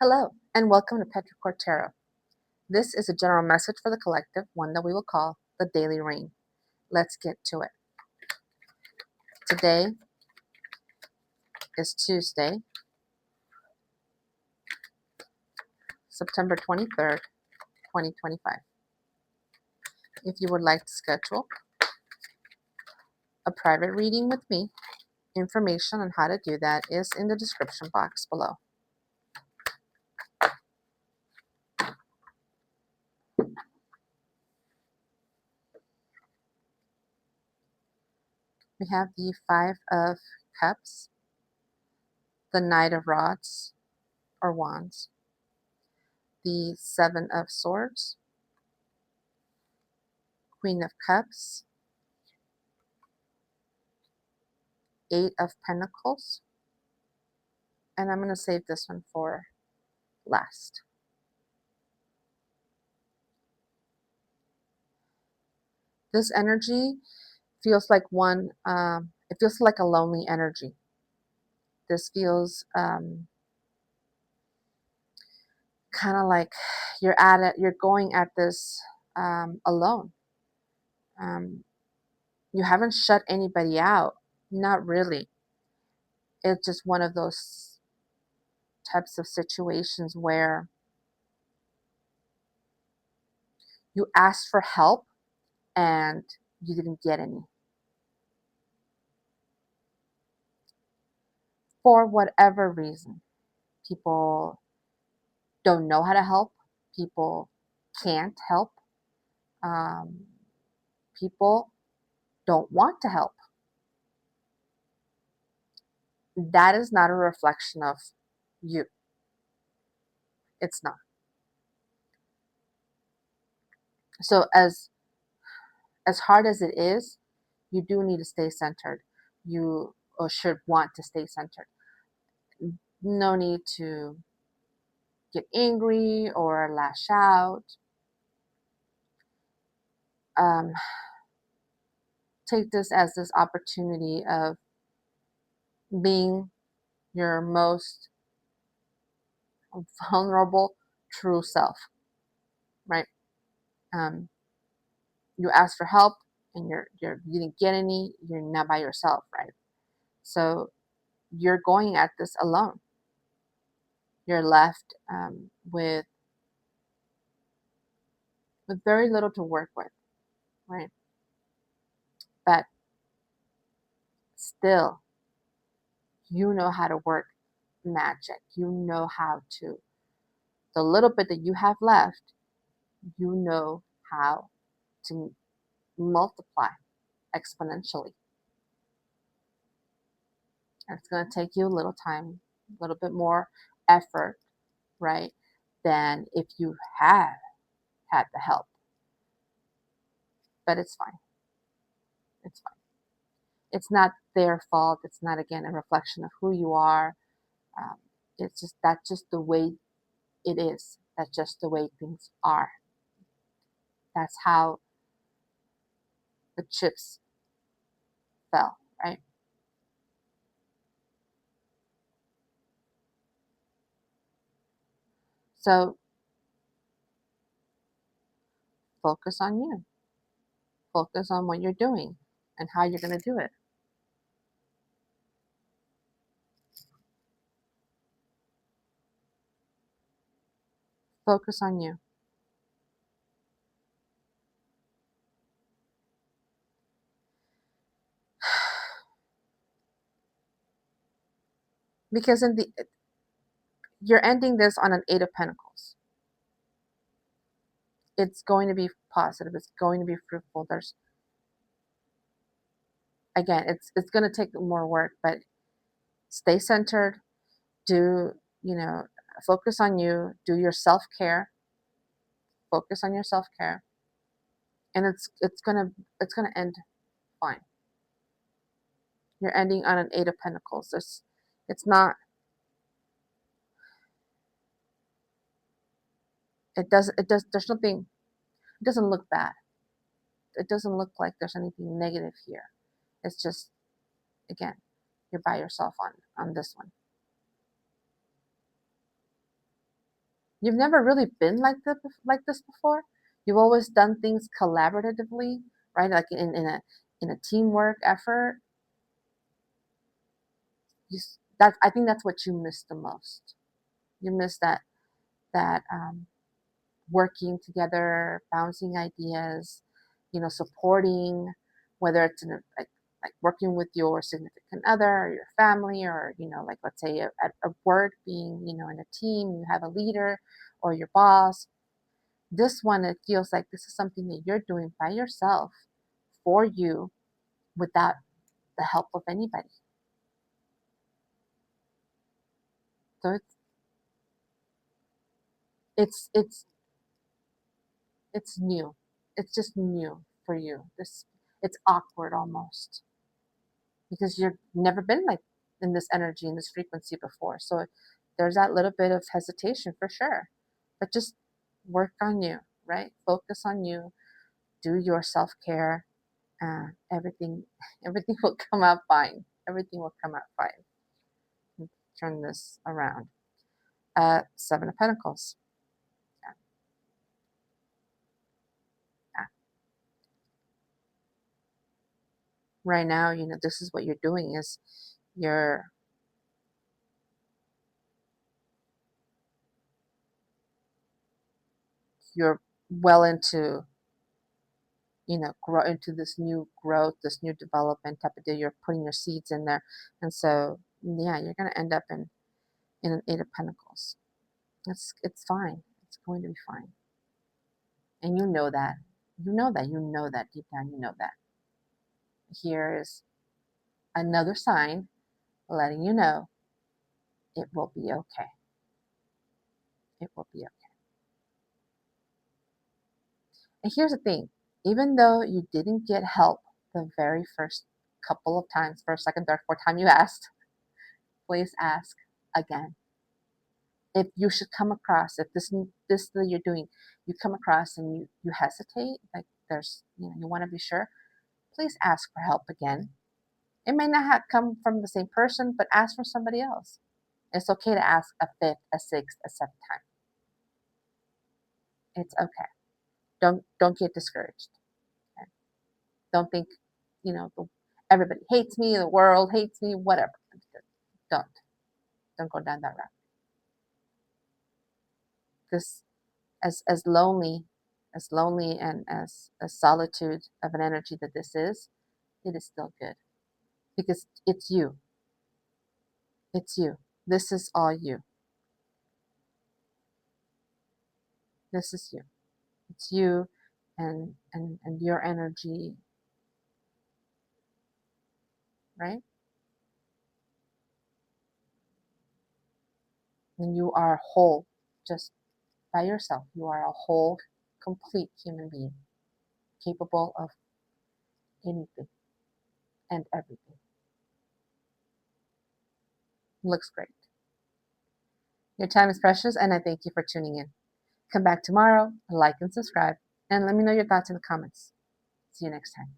Hello, and welcome to Petrichor Tarot. This is a general message for the collective, one that we will call the Daily Rain. Let's get to it. Today is Tuesday, September 23rd, 2025. If you would like to schedule a private reading with me, information on how to do that is in the description box below. We have the Five of Cups, the Knight of Rods or Wands, the Seven of Swords, Queen of Cups, Eight of Pentacles, and I'm going to save this one for last. This energy feels like it feels like a lonely energy. This feels kind of like you're going at this alone. You haven't shut anybody out, not really. It's just one of those types of situations where you asked for help and you didn't get any. For whatever reason, people don't know how to help. People can't help. Um, People don't want to help. That is not a reflection of you. It's not. So as hard as it is, you do need to stay centered. You or should want to stay centered. No need to get angry or lash out. Um, Take this as this opportunity of being your most vulnerable, true self, right? Um, you ask for help and you didn't get any. You're not by yourself, right? So you're going at this alone. You're left with very little to work with, right? But still, you know how to work magic. You know how to, the little bit that you have left, you know how to multiply exponentially. And it's going to take you a little time, a little bit more effort, right? Than if you had had the help. But it's fine. It's fine. It's not their fault. It's not, again, a reflection of who you are. Um, it's just that's just the way it is. That's just the way things are. That's how the chips fell, right? So focus on you. Focus on what you're doing and how you're going to do it. Focus on you. Because you're ending this on an Eight of Pentacles. It's going to be positive. It's going to be fruitful. It's going to take more work, but stay centered. Do, focus on you. Do your self-care. Focus on your self-care. And it's gonna end fine. You're ending on an Eight of Pentacles. It's not, there's nothing, it doesn't look bad. It doesn't look like there's anything negative here. It's just, again, you're by yourself on this one. You've never really been like this before. You've always done things collaboratively, right? Like in a teamwork effort. That I think that's what you miss the most. You miss that working together, bouncing ideas, supporting, whether it's like working with your significant other or your family, or like let's say at work, being in a team, you have a leader or your boss. This one, it feels like this is something that you're doing by yourself, for you, without the help of anybody. So it's it's it's new. It's just new for you. It's awkward almost, because you've never been like in this energy, in this frequency before. So there's that little bit of hesitation for sure. But just work on you, right? Focus on you. Do your self-care. Everything everything will come out fine. Everything will come out fine. Turn this around. Seven of Pentacles. Yeah, yeah. Right now, this is what you're doing is you're you're well into grow into this new growth, this new development type of deal. You're putting your seeds in there, and so yeah, you're gonna end up in an Eight of Pentacles. It's fine. It's going to be fine, and you know that. You know that deep down. You know that. Here is another sign letting you know it will be okay. It will be okay. And here's the thing: even though you didn't get help the very first couple of times, first, second, third, fourth time you asked, please ask again. If you should come across, if this that you're doing, you come across and you hesitate, like there's you want to be sure, please ask for help again. It may not have come from the same person, but ask for somebody else. It's okay to ask a fifth, a sixth, a seventh time. It's okay. Don't get discouraged. Okay? Don't think you know the, everybody hates me, the world hates me, whatever. Don't don't go down that route. This as lonely and as solitude of an energy that this is, it is still good, because it's you. It's you. This is all you. This is you. It's you, and your energy, right? And you are whole, just by yourself. You are a whole, complete human being, capable of anything and everything. Looks great. Your time is precious, and I thank you for tuning in. Come back tomorrow, like and subscribe, and let me know your thoughts in the comments. See you next time.